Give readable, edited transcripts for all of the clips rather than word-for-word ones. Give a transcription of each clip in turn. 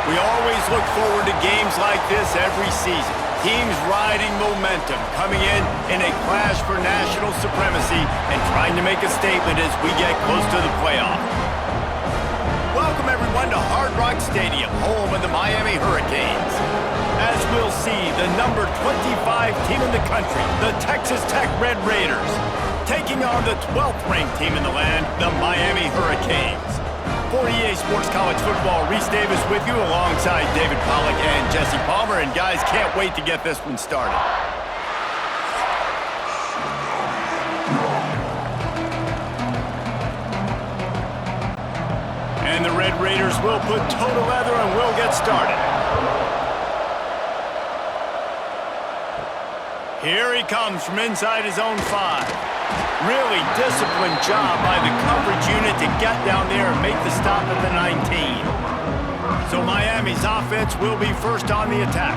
We always look forward to games like this every season. Teams riding momentum, coming in a clash for national supremacy and trying to make a statement as we get close to the playoff. Welcome everyone to Hard Rock Stadium, home of the Miami Hurricanes. As we'll see, the number 25 team in the country, the Texas Tech Red Raiders, taking on the 12th ranked team in the land, the Miami Hurricanes. For EA Sports College Football, Reese Davis with you alongside David Pollack and Jesse Palmer. And guys, can't wait to get this one started. And the Red Raiders will put toe to leather and we'll get started. Here he comes from inside his own 5. Really disciplined job by the coverage unit to get down there and make the stop at the 19. So Miami's offense will be first on the attack.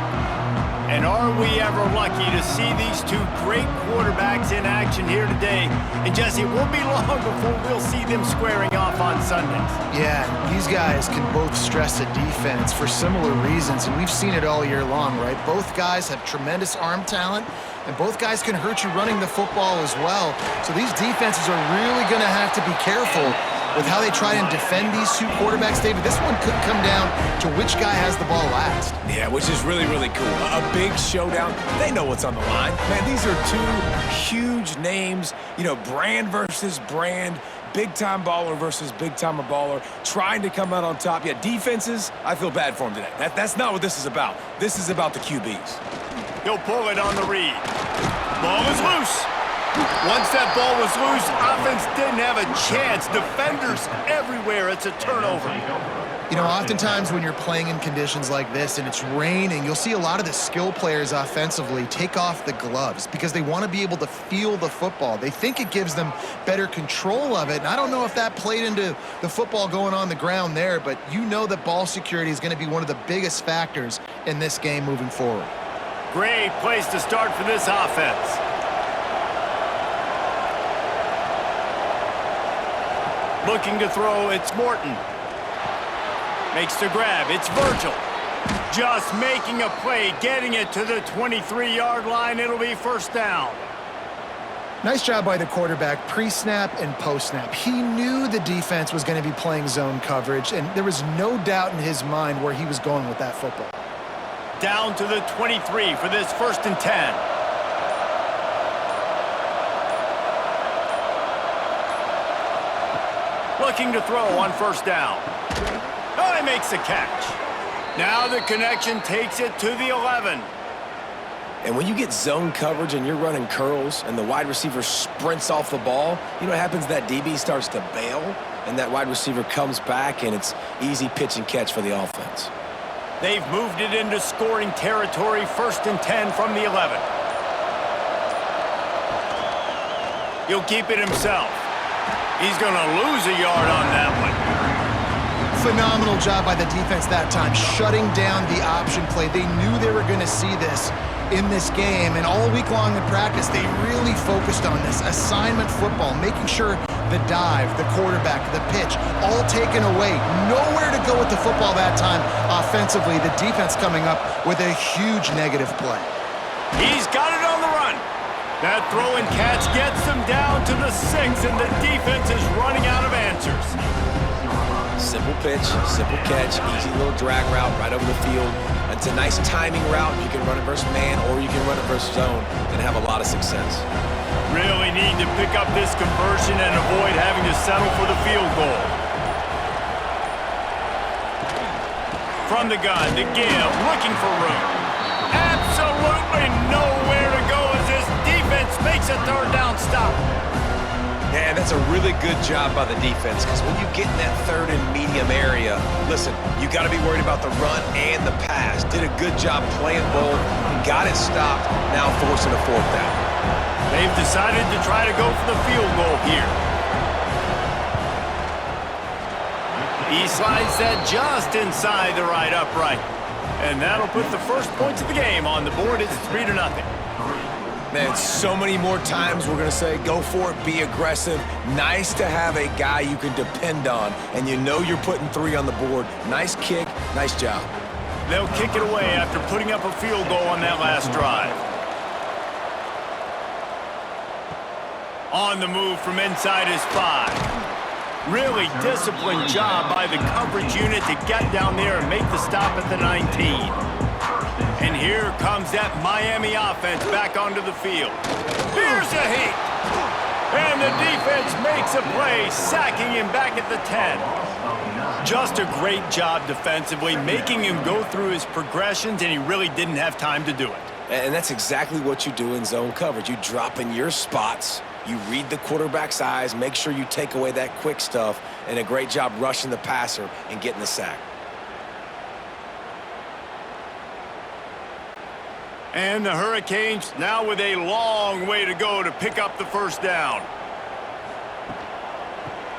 And are we ever lucky to see these two great quarterbacks in action here today? And Jesse, it won't be long before we'll see them squaring off on Sundays. Yeah, these guys can both stress a defense for similar reasons, and we've seen it all year long, right? Both guys have tremendous arm talent, and both guys can hurt you running the football as well. So these defenses are really going to have to be careful with how they try and defend these two quarterbacks. David, this one could come down to which guy has the ball last. Yeah, which is really, really cool. A big showdown. They know what's on the line. Man, these are two huge names, you know, brand versus brand, big-time baller versus big-time baller, trying to come out on top. Yeah, defenses, I feel bad for them today. That's not what this is about. This is about the QBs. He'll pull it on the read. Ball is loose. Once that ball was loose, offense didn't have a chance. Defenders everywhere. It's a turnover. You know, oftentimes when you're playing in conditions like this and it's raining, you'll see a lot of the skill players offensively take off the gloves because they want to be able to feel the football. They think it gives them better control of it. And I don't know if that played into the football going on the ground there, but you know that ball security is going to be one of the biggest factors in this game moving forward. Great place to start for this offense. Looking to throw, it's Morton. Makes the grab, it's Virgil. Just making a play, getting it to the 23-yard line. It'll be first down. Nice job by the quarterback, pre-snap and post-snap. He knew the defense was going to be playing zone coverage, and there was no doubt in his mind where he was going with that football. Down to the 23 for this 1st and 10. Looking to throw on first down. Oh, he makes the catch. Now the connection takes it to the 11. And when you get zone coverage and you're running curls and the wide receiver sprints off the ball, you know what happens? That DB starts to bail, and that wide receiver comes back, and it's easy pitch and catch for the offense. They've moved it into scoring territory, 1st and 10 from the 11. He'll keep it himself. He's going to lose a yard on that one. Phenomenal job by the defense that time, shutting down the option play. They knew they were going to see this in this game, and all week long in practice, they really focused on this assignment football, making sure the dive, the quarterback, the pitch, all taken away. Nowhere to go with the football that time offensively. The defense coming up with a huge negative play. He's got it on the run. That throw and catch gets them down to the 6, and the defense is running out of answers. Simple pitch, simple catch, easy little drag route right over the field. It's a nice timing route. You can run it versus man, or you can run it versus zone and have a lot of success. Really need to pick up this conversion and avoid having to settle for the field goal. From the gun, the give, looking for room. Absolutely nowhere to go as this defense makes a 3rd down stop. Yeah, that's a really good job by the defense, because when you get in that 3rd and medium area, listen, you got to be worried about the run and the pass. Did a good job playing both, got it stopped, now forcing a 4th down. They've decided to try to go for the field goal here. He slides that just inside the right upright. And that'll put the first points of the game on the board. It's 3-0. Man, so many more times we're going to say, go for it, be aggressive. Nice to have a guy you can depend on, and you know you're putting 3 on the board. Nice kick, Nice job. They'll kick it away after putting up a field goal on that last drive. On the move from inside his 5. Really disciplined job by the coverage unit to get down there and make the stop at the 19. And here comes that Miami offense back onto the field. Here's a heat. And the defense makes a play, sacking him back at the 10. Just a great job defensively, making him go through his progressions, and he really didn't have time to do it. And that's exactly what you do in zone coverage. You drop in your spots, you read the quarterback's eyes, make sure you take away that quick stuff, and a great job rushing the passer and getting the sack. And the Hurricanes now with a long way to go to pick up the first down.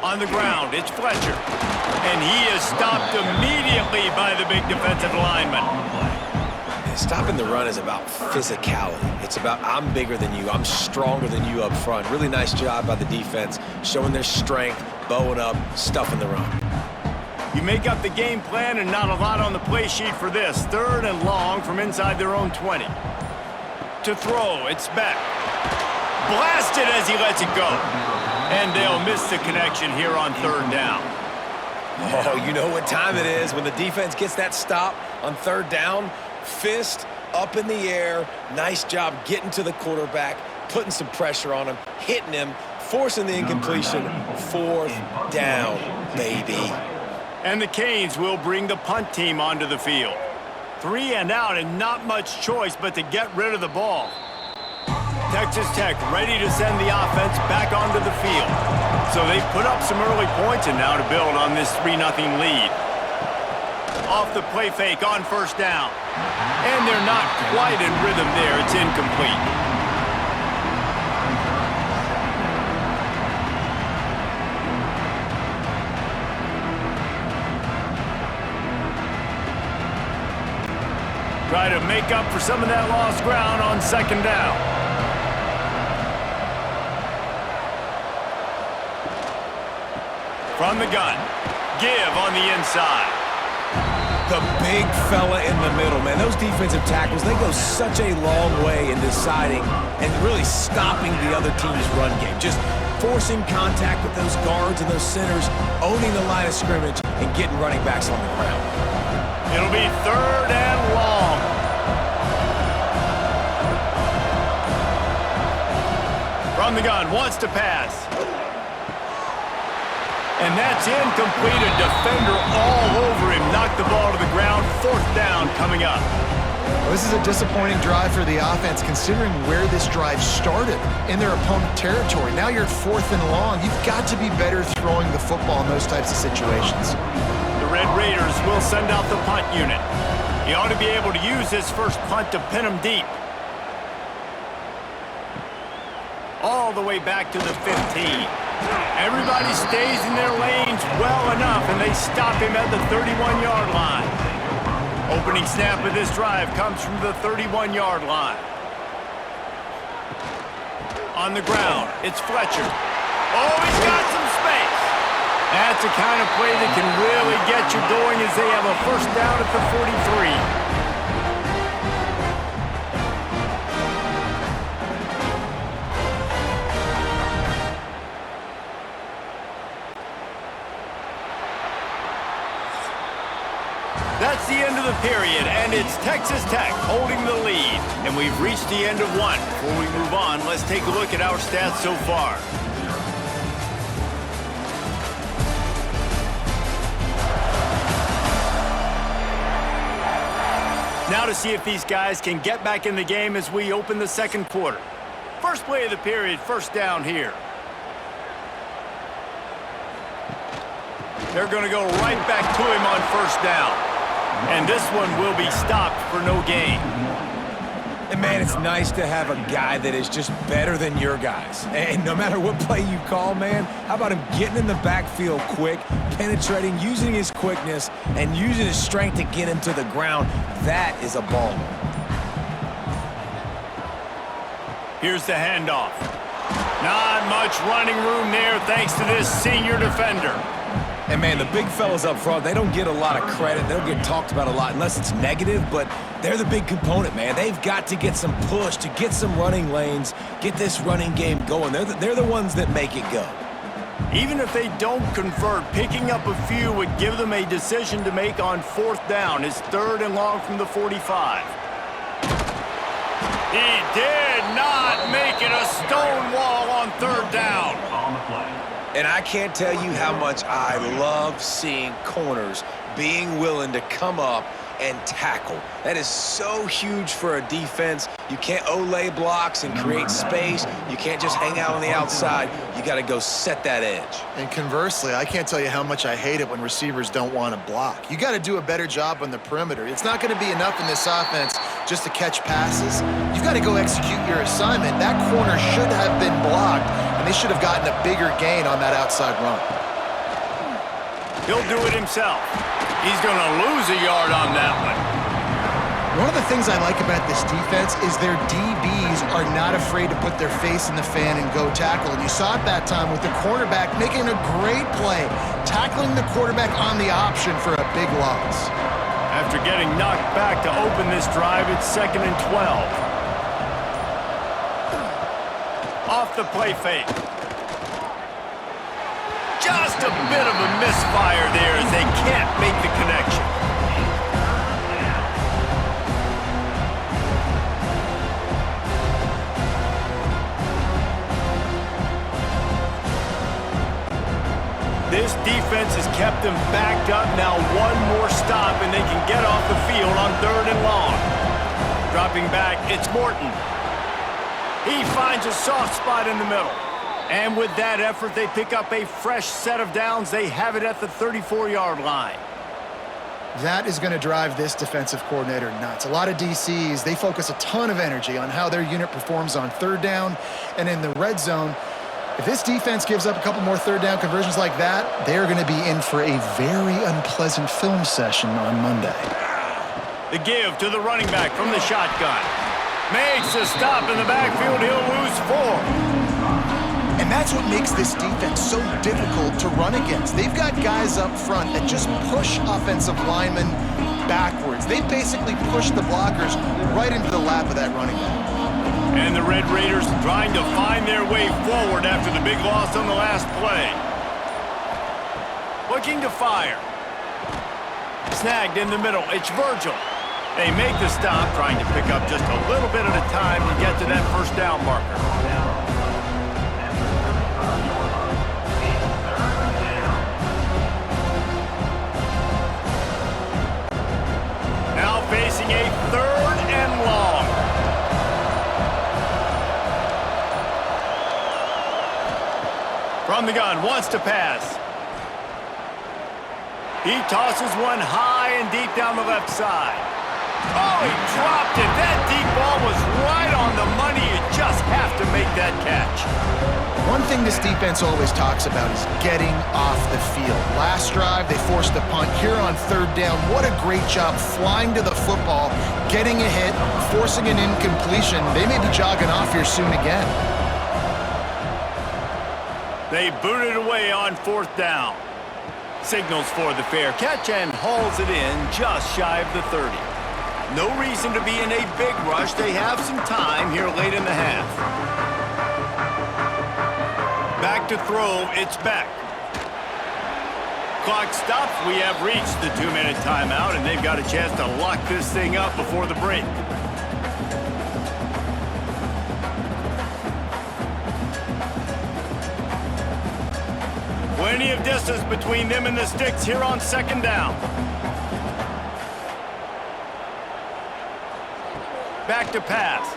On the ground, it's Fletcher. And he is stopped immediately by the big defensive lineman. Stopping the run is about physicality. It's about I'm bigger than you, I'm stronger than you up front. Really nice job by the defense, showing their strength, bowing up, stuffing the run. You make up the game plan and not a lot on the play sheet for this. 3rd and long from inside their own 20. To throw, it's Beck. Blasted as he lets it go. And they'll miss the connection here on 3rd down. Oh, you know what time it is when the defense gets that stop on 3rd down. Fist up in the air. Nice job getting to the quarterback, putting some pressure on him, hitting him, forcing the incompletion. 4th down, baby. And the Canes will bring the punt team onto the field. 3 and out and not much choice but to get rid of the ball. Texas Tech ready to send the offense back onto the field. So they've put up some early points and now to build on this 3-0 lead. Off the play fake on 1st down. And they're not quite in rhythm there. It's incomplete. Try to make up for some of that lost ground on 2nd down. From the gun, give on the inside. The big fella in the middle, man. Those defensive tackles, they go such a long way in deciding and really stopping the other team's run game. Just forcing contact with those guards and those centers, owning the line of scrimmage, and getting running backs on the ground. It'll be 3rd and long. From the gun, wants to pass. And that's incomplete. A defender all over him. Knocked the ball to the ground. 4th down coming up. Well, this is a disappointing drive for the offense considering where this drive started in their opponent territory. Now you're at 4th and long. You've got to be better throwing the football in those types of situations. The Red Raiders will send out the punt unit. He ought to be able to use this first punt to pin him deep. All the way back to the 15. Everybody stays in their lanes well enough, and they stop him at the 31-yard line. Opening snap of this drive comes from the 31-yard line. On the ground, it's Fletcher. Oh, he's got some space. That's the kind of play that can really get you going as they have a 1st down at the 43. That's the end of the period, and it's Texas Tech holding the lead. And we've reached the end of one. Before we move on, let's take a look at our stats so far. Now to see if these guys can get back in the game as we open the 2nd quarter. First play of the period, 1st down here. They're going to go right back to him on 1st down. And this one will be stopped for no gain. And, man, it's nice to have a guy that is just better than your guys. And no matter what play you call, man, how about him getting in the backfield quick, penetrating, using his quickness, and using his strength to get him to the ground. That is a baller. Here's the handoff. Not much running room there thanks to this senior defender. And, man, the big fellas up front, they don't get a lot of credit. They don't get talked about a lot unless it's negative, but they're the big component, man. They've got to get some push, to get some running lanes, get this running game going. They're the ones that make it go. Even if they don't convert, picking up a few would give them a decision to make on 4th down. It's 3rd and long from the 45. He did not make it a stone wall on 3rd down. And I can't tell you how much I love seeing corners being willing to come up and tackle. That is so huge for a defense. You can't olay blocks and create space. You can't just hang out on the outside. You got to go set that edge. And conversely, I can't tell you how much I hate it when receivers don't want to block. You got to do a better job on the perimeter. It's not going to be enough in this offense just to catch passes. You've got to go execute your assignment. That corner should have been blocked, and they should have gotten a bigger gain on that outside run. He'll do it himself. He's going to lose a yard on that one. One of the things I like about this defense is their DBs are not afraid to put their face in the fan and go tackle. And you saw it that time with the quarterback making a great play, tackling the quarterback on the option for a big loss. After getting knocked back to open this drive, it's 2nd and 12. Off the play fake. Just a bit of a misfire there as they can't make the connection. This defense has kept them backed up. Now one more stop and they can get off the field on 3rd and long. Dropping back, it's Morton. He finds a soft spot in the middle. And with that effort, they pick up a fresh set of downs. They have it at the 34-yard line. That is going to drive this defensive coordinator nuts. A lot of DCs, they focus a ton of energy on how their unit performs on 3rd down and in the red zone. If this defense gives up a couple more 3rd down conversions like that, they're going to be in for a very unpleasant film session on Monday. The give to the running back from the shotgun. Makes a stop in the backfield. He'll lose 4. And that's what makes this defense so difficult to run against. They've got guys up front that just push offensive linemen backwards. They basically push the blockers right into the lap of that running back. And the Red Raiders trying to find their way forward after the big loss on the last play. Looking to fire. Snagged in the middle. It's Virgil. They make the stop, trying to pick up just a little bit at a time to get to that 1st down marker. Now facing a 3rd and long. From the gun, wants to pass. He tosses one high and deep down the left side. Oh, he dropped it. That deep ball was right on the money. You just have to make that catch. One thing this defense always talks about is getting off the field. Last drive, they forced the punt. Here on 3rd down, what a great job flying to the football, getting a hit, forcing an incompletion. They may be jogging off here soon again. They boot it away on 4th down. Signals for the fair catch and hauls it in just shy of the 30. No reason to be in a big rush. They have some time here late in the half. Back to throw, it's Beck. Clock stops. We have reached the 2-minute timeout, and they've got a chance to lock this thing up before the break. Plenty of distance between them and the sticks here on 2nd down. Back to pass.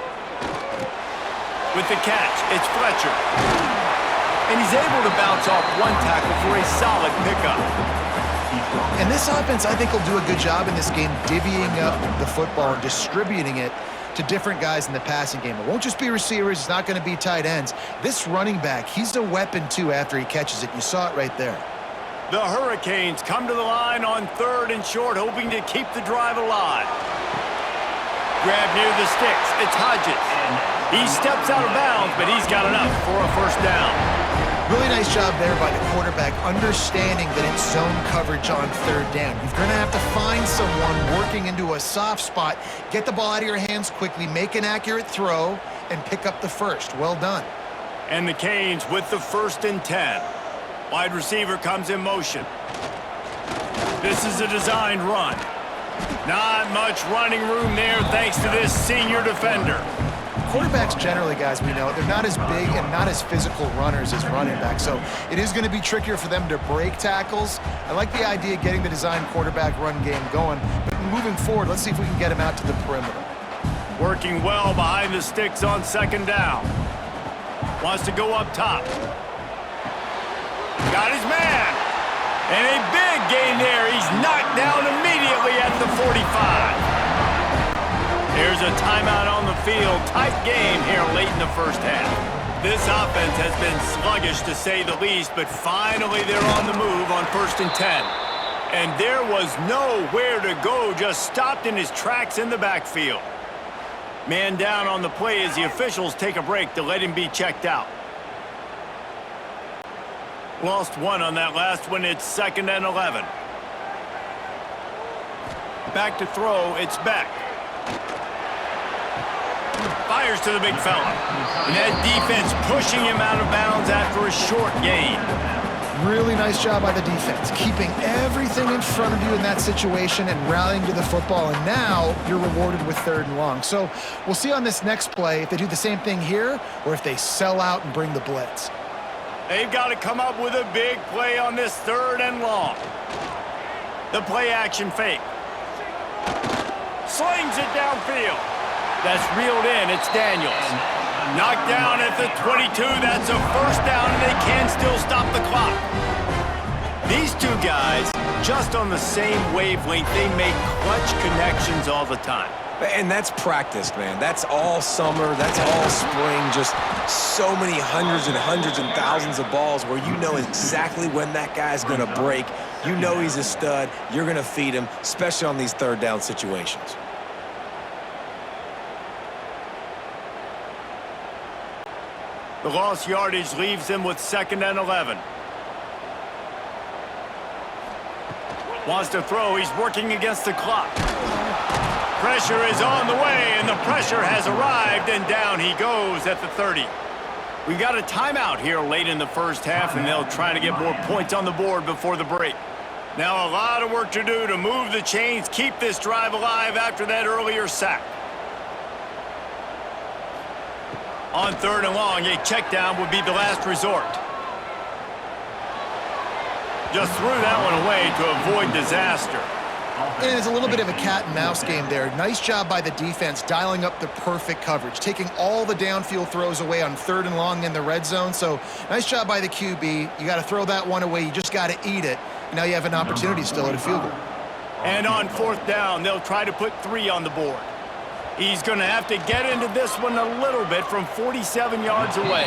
With the catch, it's Fletcher. And he's able to bounce off one tackle for a solid pickup. And this offense, I think, will do a good job in this game divvying up the football and distributing it to different guys in the passing game. It won't just be receivers. It's not going to be tight ends. This running back, he's a weapon, too, after he catches it. You saw it right there. The Hurricanes come to the line on 3rd and short, hoping to keep the drive alive. Grab near the sticks. It's Hodges. He steps out of bounds, but he's got enough for a first down. Really nice job there by the quarterback, understanding that it's zone coverage on third down. You're going to have to find someone working into a soft spot, get the ball out of your hands quickly, make an accurate throw, and pick up the first. Well done. And the Canes with the 1st and 10. Wide receiver comes in motion. This is a designed run. Not much running room there thanks to this senior defender. Quarterbacks generally, guys, we know, they're not as big and not as physical runners as running backs, so it is going to be trickier for them to break tackles. I like the idea of getting the design quarterback run game going, but moving forward, let's see if we can get him out to the perimeter. Working well behind the sticks on 2nd down. Wants to go up top. Got his man. And a big gain there. He's knocked down immediately at the 45. There's a timeout on the field. Tight game here late in the first half. This offense has been sluggish to say the least, but finally they're on the move on 1st and 10. And there was nowhere to go, just stopped in his tracks in the backfield. Man down on the play as the officials take a break to let him be checked out. Lost one on that last one. It's 2nd and 11. Back to throw. It's Beck. Fires to the big fella. And that defense pushing him out of bounds after a short gain. Really nice job by the defense, keeping everything in front of you in that situation and rallying to the football, and now you're rewarded with 3rd and long. So we'll see on this next play if they do the same thing here or if they sell out and bring the blitz. They've got to come up with a big play on this 3rd and long. The play action fake. Slings it downfield. That's reeled in. It's Daniels. Knocked down at the 22. That's a first down, and they can still stop the clock. These two guys, just on the same wavelength, they make clutch connections all the time. And that's practice, man. That's all summer. That's all spring. Just so many hundreds and thousands of balls where you know exactly when that guy's going to break. You know he's a stud. You're going to feed him, especially on these 3rd down situations. The lost yardage leaves them with 2nd and 11. Wants to throw. He's working against the clock. Pressure is on the way, and the pressure has arrived, and down he goes at the 30. We've got a timeout here late in the first half, and they'll try to get more points on the board before the break. Now a lot of work to do to move the chains, keep this drive alive after that earlier sack. On 3rd and long, a check down would be the last resort. Just threw that one away to avoid disaster. And it's a little bit of a cat and mouse game there. Nice job by the defense dialing up the perfect coverage, taking all the downfield throws away on 3rd and long in the red zone. So nice job by the QB. You got to throw that one away. You just got to eat it. Now you have an opportunity still at a field goal. And on 4th down, they'll try to put 3 on the board. He's going to have to get into this one a little bit from 47 yards away.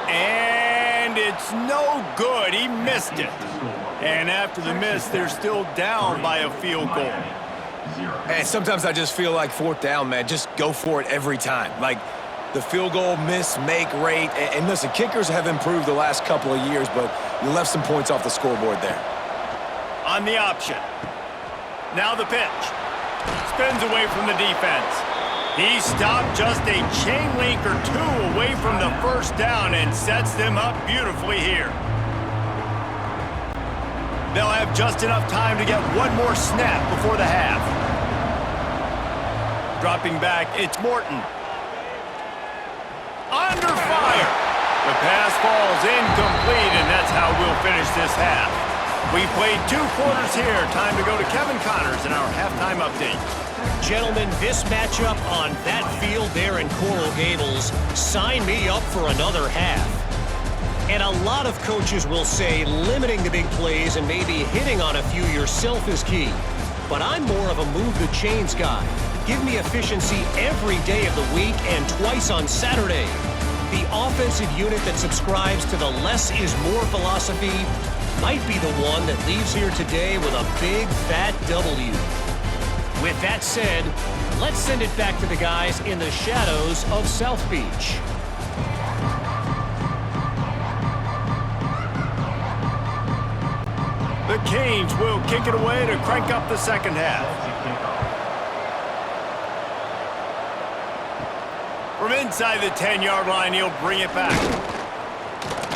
And it's no good. He missed it. And after the miss, they're still down by a field goal. And sometimes I just feel like 4th down, man, just go for it every time. Like the field goal miss-make rate. And listen, kickers have improved the last couple of years, but you left some points off the scoreboard there. On the option. Now the pitch. Spins away from the defense. He stopped just a chain link or 2 away from the first down and sets them up beautifully here. They'll have just enough time to get one more snap before the half. Dropping back, it's Morton. Under fire. The pass falls incomplete, and that's how we'll finish this half. We played 2 quarters here. Time to go to Kevin Connors in our halftime update. Gentlemen, this matchup on that field there in Coral Gables, sign me up for another half. And a lot of coaches will say limiting the big plays and maybe hitting on a few yourself is key. But I'm more of a move the chains guy. Give me efficiency every day of the week and twice on Saturday. The offensive unit that subscribes to the less is more philosophy might be the one that leaves here today with a big fat W. With that said, let's send it back to the guys in the shadows of South Beach. The Canes will kick it away to crank up the second half. From inside the 10-yard line, he'll bring it back.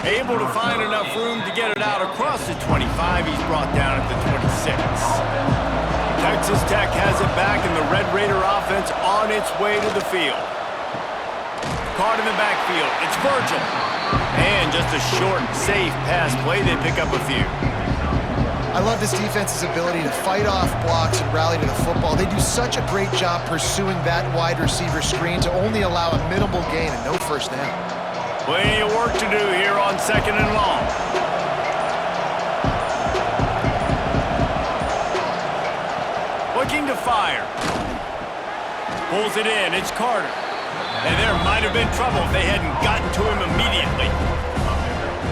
Able to find enough room to get it out across the 25. He's brought down at the 26. Texas Tech has it back, and the Red Raider offense on its way to the field. Caught in the backfield. It's Virgil. And just a short, safe pass play. They pick up a few. I love this defense's ability to fight off blocks and rally to the football. They do such a great job pursuing that wide receiver screen to only allow a minimal gain and no first down. Plenty of work to do here on 2nd and long. Looking to fire. Pulls it in. It's Carter. And there might have been trouble if they hadn't gotten to him immediately.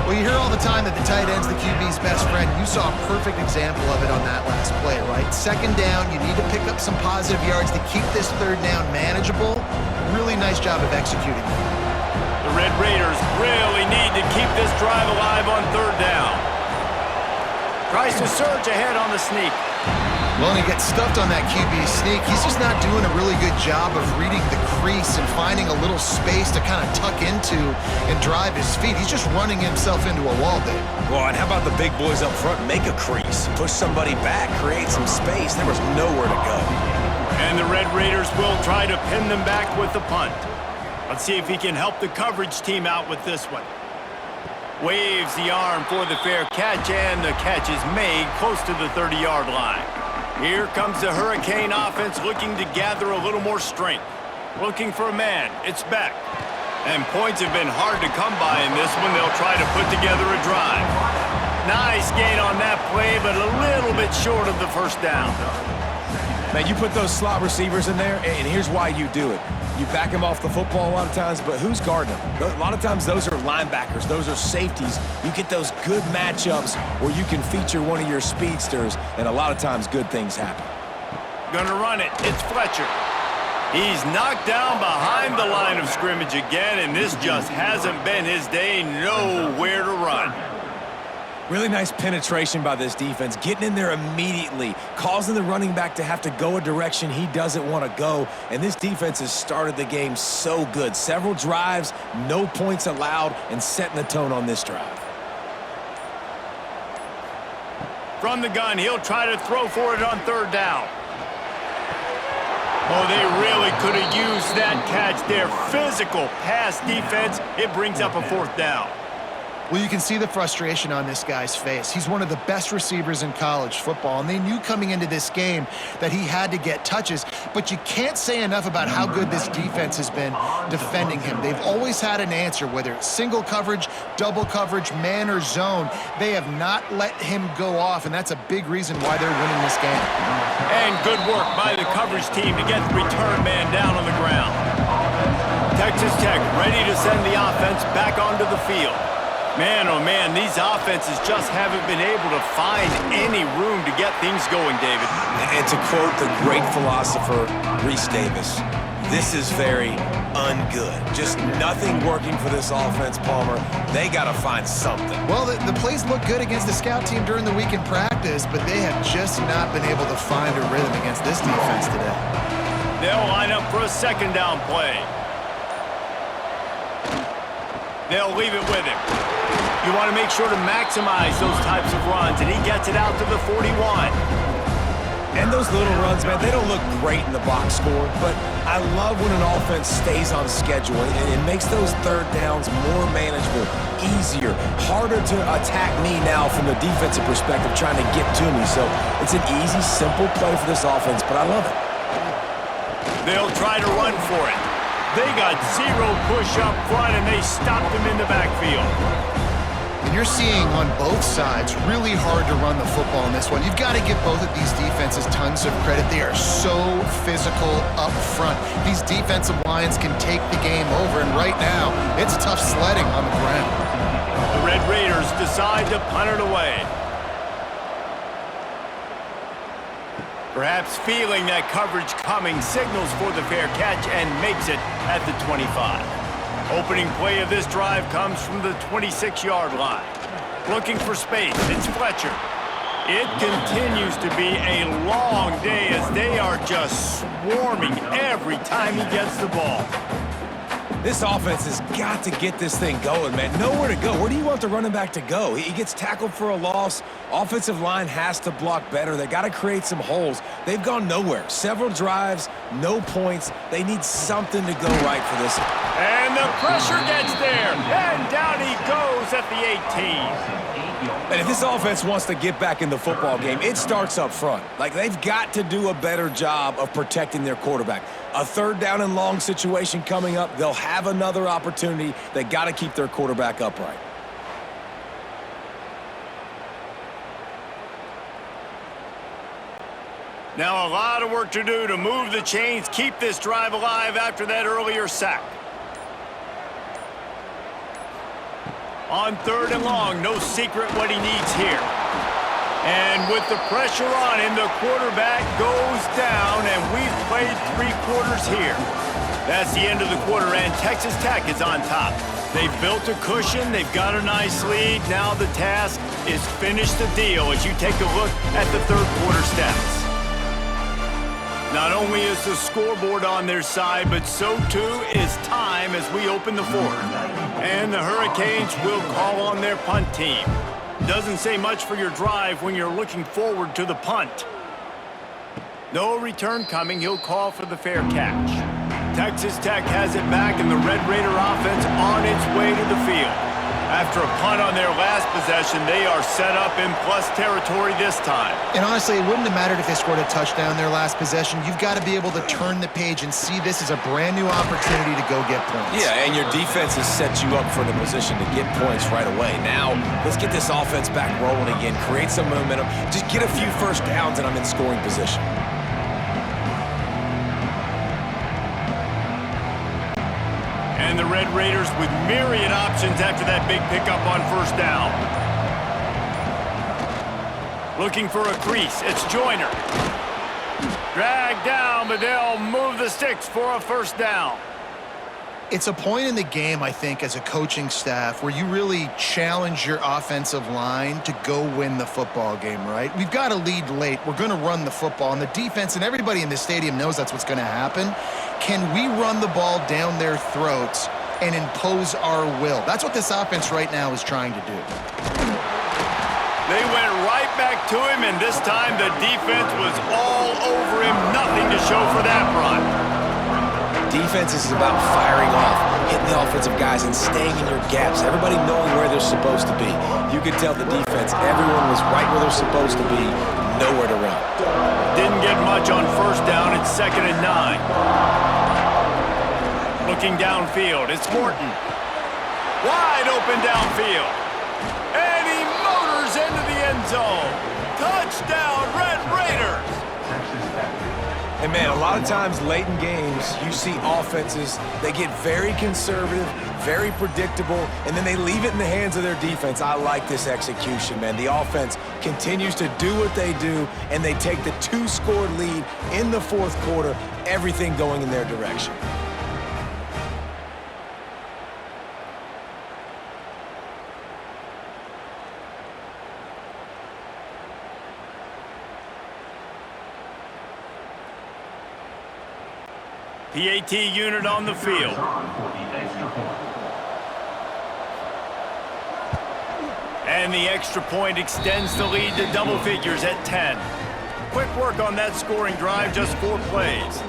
Well, you hear all the time that the tight end's the QB's best friend. You saw a perfect example of it on that last play, right? 2nd down, you need to pick up some positive yards to keep this 3rd down manageable. Really nice job of executing that. The Red Raiders really need to keep this drive alive on 3rd down. Tries to surge ahead on the sneak. Well, and he gets stuffed on that QB sneak. He's just not doing a really good job of reading the crease and finding a little space to kind of tuck into and drive his feet. He's just running himself into a wall there. Well, and how about the big boys up front? Make a crease, push somebody back, create some space. There was nowhere to go. And the Red Raiders will try to pin them back with the punt. Let's see if he can help the coverage team out with this one. Waves the arm for the fair catch, and the catch is made close to the 30-yard line. Here comes the Hurricane offense looking to gather a little more strength. Looking for a man. It's Beck. And points have been hard to come by in this one. They'll try to put together a drive. Nice gain on that play, but a little bit short of the first down. Man, you put those slot receivers in there, and here's why you do it. You back them off the football a lot of times, but who's guarding them? A lot of times those are linebackers. Those are safeties. You get those good matchups where you can feature one of your speedsters, and a lot of times good things happen. Gonna run it. It's Fletcher. He's knocked down behind the line of scrimmage again, and this just hasn't been his day. Nowhere to run. Really nice penetration by this defense, getting in there immediately, causing the running back to have to go a direction he doesn't want to go, and this defense has started the game so good. Several drives, no points allowed, and setting the tone on this drive. From the gun, he'll try to throw for it on 3rd down. Oh, they really could have used that catch there. Physical pass defense. It brings up a 4th down. Well, you can see the frustration on this guy's face. He's one of the best receivers in college football, and they knew coming into this game that he had to get touches, but you can't say enough about how good this defense has been defending him. They've always had an answer, whether it's single coverage, double coverage, man or zone. They have not let him go off, and that's a big reason why they're winning this game. And good work by the coverage team to get the return man down on the ground. Texas Tech ready to send the offense back onto the field. Man, oh man, these offenses just haven't been able to find any room to get things going, David. And to quote the great philosopher, Reese Davis, this is very ungood. Just nothing working for this offense, Palmer. They got to find something. Well, the plays look good against the scout team during the week in practice, but they have just not been able to find a rhythm against this defense today. They'll line up for a 2nd down play. They'll leave it with him. You want to make sure to maximize those types of runs, and he gets it out to the 41. And those little runs, man, they don't look great in the box score, but I love when an offense stays on schedule, and it makes those 3rd downs more manageable, easier, harder to attack me now from the defensive perspective trying to get to me. So it's an easy, simple play for this offense, but I love it. They'll try to run for it. They got 0 push up front, and they stopped him in the backfield. And you're seeing on both sides really hard to run the football in this one. You've got to give both of these defenses tons of credit. They are so physical up front. These defensive lines can take the game over, and right now, it's tough sledding on the ground. The Red Raiders decide to punt it away. Perhaps feeling that coverage coming, signals for the fair catch and makes it at the 25. Opening play of this drive comes from the 26-yard line. Looking for space, it's Fletcher. It continues to be a long day as they are just swarming every time he gets the ball. This offense has got to get this thing going, man. Nowhere to go. Where do you want the running back to go? He gets tackled for a loss. Offensive line has to block better. They got to create some holes. They've gone nowhere. Several drives, no points. They need something to go right for this. And the pressure gets there. And down he goes at the 18. And if this offense wants to get back in the football game, it starts up front. Like, they've got to do a better job of protecting their quarterback. A third down and long situation coming up. They'll have another opportunity. They got to keep their quarterback upright. Now a lot of work to do to move the chains, keep this drive alive after that earlier sack. On third and long, no secret what he needs here. And with the pressure on him, the quarterback goes down, and we've played 3 quarters here. That's the end of the quarter, and Texas Tech is on top. They've built a cushion. They've got a nice lead. Now the task is finish the deal as you take a look at the third quarter stats. Not only is the scoreboard on their side, but so too is time as we open the fourth. And the Hurricanes will call on their punt team. Doesn't say much for your drive when you're looking forward to the punt. No return coming. He'll call for the fair catch. Texas Tech has it back, and the Red Raider offense on its way to the field. After a punt on their last possession, they are set up in plus territory this time. And honestly, it wouldn't have mattered if they scored a touchdown their last possession. You've got to be able to turn the page and see this as a brand new opportunity to go get points. Yeah, and your defense has set you up for the position to get points right away. Now, let's get this offense back rolling again, create some momentum, just get a few first downs, and I'm in scoring position. And the Red Raiders with myriad options after that big pickup on first down. Looking for a crease. It's Joyner. Dragged down, but they'll move the sticks for a first down. It's a point in the game, I think, as a coaching staff where you really challenge your offensive line to go win the football game, right? We've got to lead late. We're going to run the football. And the defense and everybody in the stadium knows that's what's going to happen. Can we run the ball down their throats and impose our will? That's what this offense right now is trying to do. They went right back to him, and this time the defense was all over him. Nothing to show for that run. Defense is about firing off, hitting the offensive guys, and staying in your gaps. Everybody knowing where they're supposed to be. You could tell the defense, everyone was right where they're supposed to be, nowhere to run. Didn't get much on first down. It's 2nd and 9. Looking downfield, it's Morton. Wide open downfield. And he motors into the end zone. Touchdown, Red Raiders! And, man, a lot of times late in games, you see offenses, they get very conservative, very predictable, and then they leave it in the hands of their defense. I like this execution, man. The offense continues to do what they do, and they take the 2-score lead in the fourth quarter, everything going in their direction. PAT unit on the field. And the extra point extends the lead to double figures at 10. Quick work on that scoring drive, just 4 plays.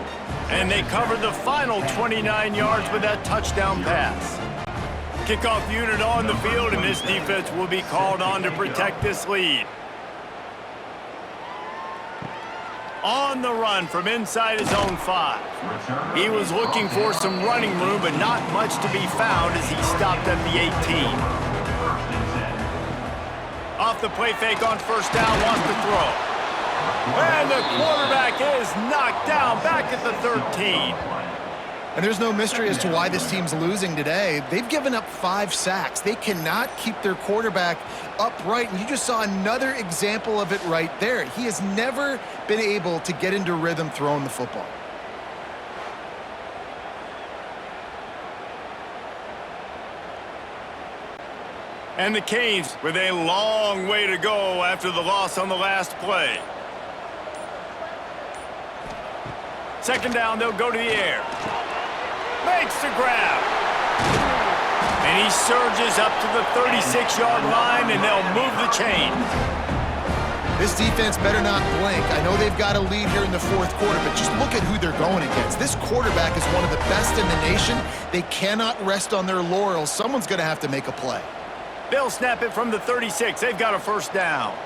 And they covered the final 29 yards with that touchdown pass. Kickoff unit on the field, and this defense will be called on to protect this lead. On the run from inside his own 5. He was looking for some running room, but not much to be found as he stopped at the 18. Off the play fake on first down, wants to throw. And the quarterback is knocked down back at the 13. And there's no mystery as to why this team's losing today. They've given up 5 sacks. They cannot keep their quarterback upright, and you just saw another example of it right there. He has never been able to get into rhythm throwing the football. And the Canes with a long way to go after the loss on the last play. Second down, they'll go to the air. Makes the grab. And he surges up to the 36-yard line, and they'll move the chains. This defense better not blink. I know they've got a lead here in the fourth quarter, but just look at who they're going against. This quarterback is one of the best in the nation. They cannot rest on their laurels. Someone's going to have to make a play. They'll snap it from the 36. They've got a first down.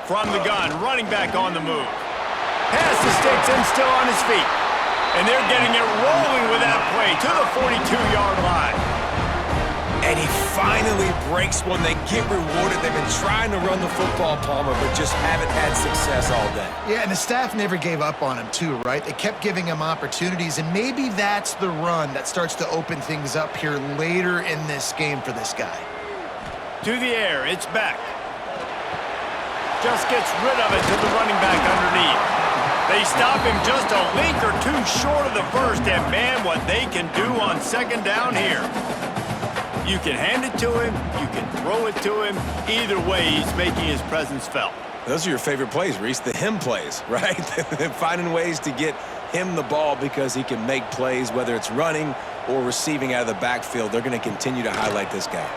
From the gun, running back on the move. Past the sticks and still on his feet. And they're getting it rolling with that play to the 42-yard line. And he finally breaks one. They get rewarded. They've been trying to run the football, Palmer, but just haven't had success all day. Yeah, and the staff never gave up on him too, right? They kept giving him opportunities, and maybe that's the run that starts to open things up here later in this game for this guy. To the air, it's back. Just gets rid of it to the running back underneath. They stop him just a link or two short of the first, and man, what they can do on second down here. You can hand it to him, you can throw it to him. Either way, he's making his presence felt. Those are your favorite plays, Reese, the him plays, right? Finding ways to get him the ball because he can make plays, whether it's running or receiving out of the backfield. They're going to continue to highlight this guy.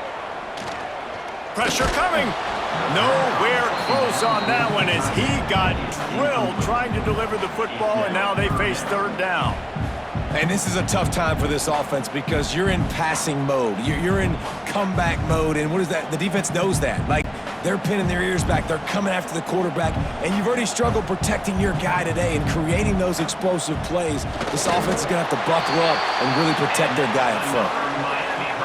Pressure coming. Nowhere close on that one as he got drilled trying to deliver the football, and now they face third down. And this is a tough time for this offense because you're in passing mode. You're in comeback mode, and what is that? The defense knows that. Like, they're pinning their ears back. They're coming after the quarterback, and you've already struggled protecting your guy today and creating those explosive plays. This offense is going to have to buckle up and really protect their guy up front.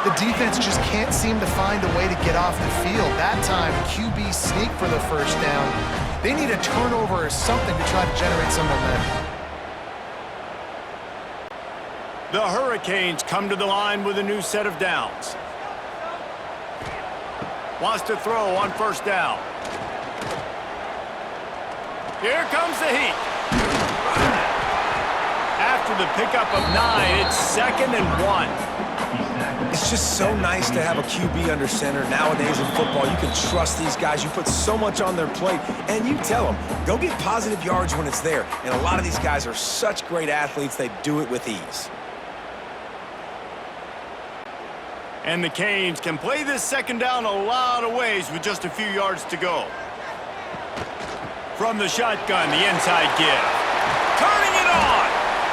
The defense just can't seem to find a way to get off the field. That time, QB sneak for the first down. They need a turnover or something to try to generate some momentum. The Hurricanes come to the line with a new set of downs. Wants to throw on first down. Here comes the heat. After the pickup of 9, it's 2nd and 1. It's just so nice to have a QB under center. Nowadays in football, you can trust these guys. You put so much on their plate, and you tell them, go get positive yards when it's there. And a lot of these guys are such great athletes, they do it with ease. And the Canes can play this second down a lot of ways with just a few yards to go. From the shotgun, the inside give. Turning it on!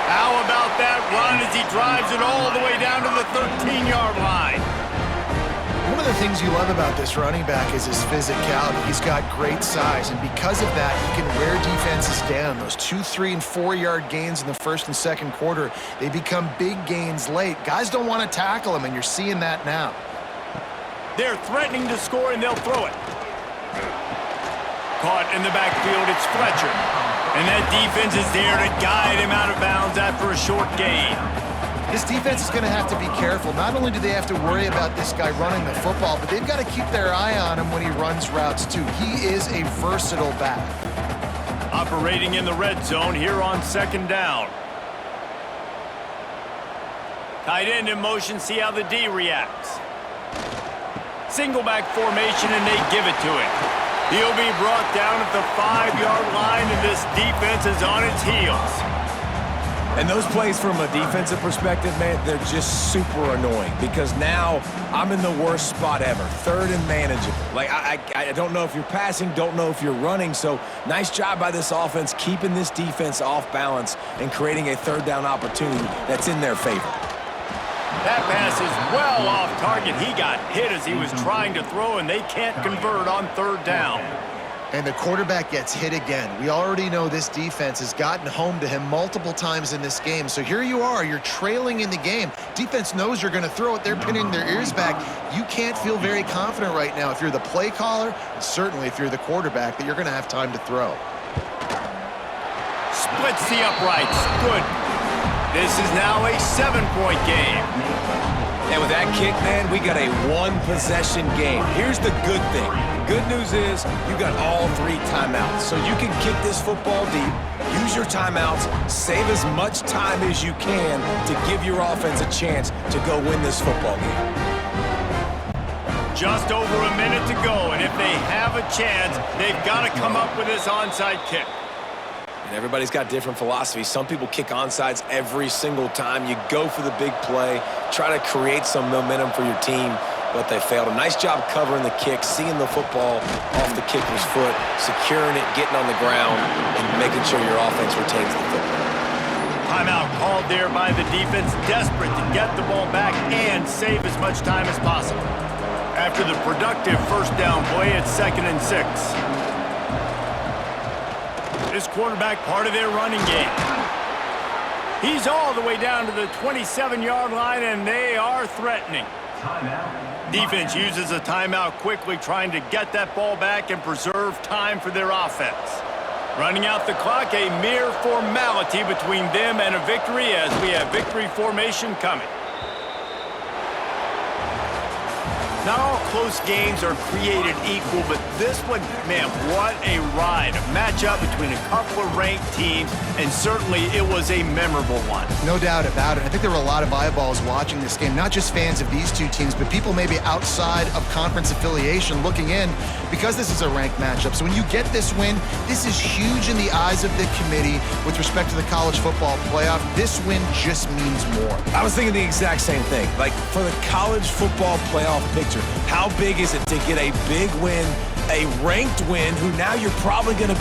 How about that run as he drives it all the way down to the 13-yard line? One of the things you love about this running back is his physicality. He's got great size, and because of that, he can wear defenses down. Those 2-, 3-, and 4-yard gains in the first and second quarter, they become big gains late. Guys don't want to tackle him, and you're seeing that now. They're threatening to score, and they'll throw it. Caught in the backfield, it's Fletcher. And that defense is there to guide him out of bounds after a short gain. This defense is going to have to be careful. Not only do they have to worry about this guy running the football, but they've got to keep their eye on him when he runs routes too. He is a versatile back. Operating in the red zone here on second down. Tight end in motion, see how the D reacts. Single back formation, and they give it to him. He'll be brought down at the 5-yard line, and this defense is on its heels. And those plays from a defensive perspective, man, they're just super annoying because now I'm in the worst spot ever, third and manageable. Like, I don't know if you're passing, don't know if you're running, so nice job by this offense keeping this defense off balance and creating a third down opportunity that's in their favor. That pass is well off target. He got hit as he was trying to throw, and they can't convert on third down. And the quarterback gets hit again. We already know this defense has gotten home to him multiple times in this game. So here you are, you're trailing in the game. Defense knows you're going to throw it. They're pinning their ears back. You can't feel very confident right now if you're the play caller, and certainly if you're the quarterback, that you're going to have time to throw. Splits the uprights. Good. This is now a 7-point game. And with that kick, man, we got a one-possession game. Here's the good thing. Good news is you got all 3 timeouts. So you can kick this football deep, use your timeouts, save as much time as you can to give your offense a chance to go win this football game. Just over a minute to go, and if they have a chance, they've got to come up with this onside kick. And everybody's got different philosophies. Some people kick onside every single time. You go for the big play, try to create some momentum for your team, but they failed. A nice job covering the kick, seeing the football off the kicker's foot, securing it, getting on the ground, and making sure your offense retains the football. Timeout called there by the defense, desperate to get the ball back and save as much time as possible. After the productive first down play, it's 2nd and 6. This quarterback part of their running game. He's all the way down to the 27-yard line, and they are threatening. Defense uses a timeout quickly, trying to get that ball back and preserve time for their offense. Running out the clock, a mere formality between them and a victory as we have victory formation coming. Not all close games are created equal, but this one, man, what a ride. A matchup between a couple of ranked teams, and certainly it was a memorable one. No doubt about it. I think there were a lot of eyeballs watching this game, not just fans of these two teams, but people maybe outside of conference affiliation looking in because this is a ranked matchup. So when you get this win, this is huge in the eyes of the committee with respect to the college football playoff. This win just means more. I was thinking the exact same thing. Like, for the college football playoff picture, how big is it to get a big win, a ranked win, who now you're probably going to